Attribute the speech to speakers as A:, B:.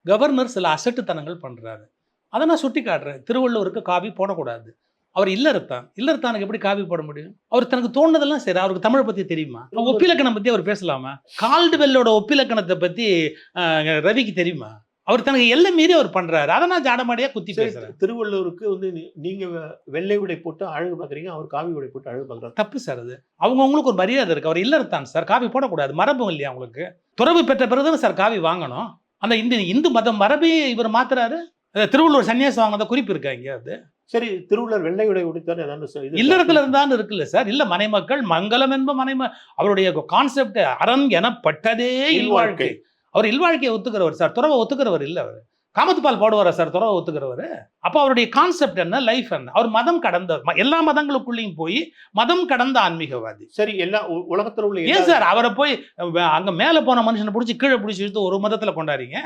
A: Governor சில அசட்டுத்தனங்கள் பண்றாரு. அத நான் சுட்டி காட்டுறேன். திருவள்ளுவருக்கு காவி போடக்கூடாது. அவர் இல்லறத்தான். இல்லறத்தானுக்கு எப்படி காவி போட முடியும்? அவர் தனக்கு தோணுனதெல்லாம் செய்றார். அவருக்கு தமிழ பத்தி தெரியுமா? ஒப்பிலக்கணம் பத்தி அவர் பேசலாமா? கால்டுவெல்லோட ஒப்பிலக்கணத்த பத்தி ரவிக்கு தெரியுமா? அவர் தனக்கு எல்லை மீறி அவர் பண்றாரு. அத நான் ஜாடமாடியா குத்தி பேசுறேன்.
B: திருவள்ளுவருக்கு வந்து நீங்க வெள்ளை உடை போட்டு அழகு பார்க்குறீங்க. அவர் காவி உடை போட்டு அழகு பார்க்குறாரு.
A: தப்பு சார் அது. அவங்கவங்களுக்கு ஒரு மரியாதை இருக்கு. அவர் இல்லறத்தான் சார். காவி போடக்கூடாது. மரபும் இல்லையா உங்களுக்கு? துறவு பெற்ற பிறகு தானே சார் காவி வாங்கணும். அந்த இந்து மத மரபையே இவர் மாத்துறாரு. திருவள்ளுவர் சன்னியாசம் வாங்கினத குறிப்பு இருக்கா எங்கேயாவது?
B: சரி, திருவள்ளுவர் வெள்ளை உடை உடுத்தார் ஏதாவது
A: இல்லறத்துல இருந்தான்னு இருக்குல்ல சார். இல்ல மனைமக்கள் மங்களம் என்ப அவருடைய கான்செப்ட் அரண் எனப்பட்டதே இல்வாழ்க்கை. அவர் இல்வாழ்க்கையை ஒத்துக்கிறவர் சார். துறவை ஒத்துக்கிறவர் இல்ல அவர். காமத்துப்பால் போடுவாரா சார் துறவை ஒத்துக்கிறவர்? அப்ப அவருடைய கான்செப்ட் என்ன, லைஃப் என்ன? அவர் மதம் கடந்தவர். எல்லா மதங்களுக்குள்ளேயும் போய் மதம் கடந்த ஆன்மீகவாதி.
B: சரி, எல்லா உலகத்துல உள்ள
A: ஏன் சார் அவரை போய் அங்க மேல போன மனுஷனை பிடிச்சி கீழே பிடிச்சி இழுத்து ஒரு மதத்துல கொண்டாடுறீங்க?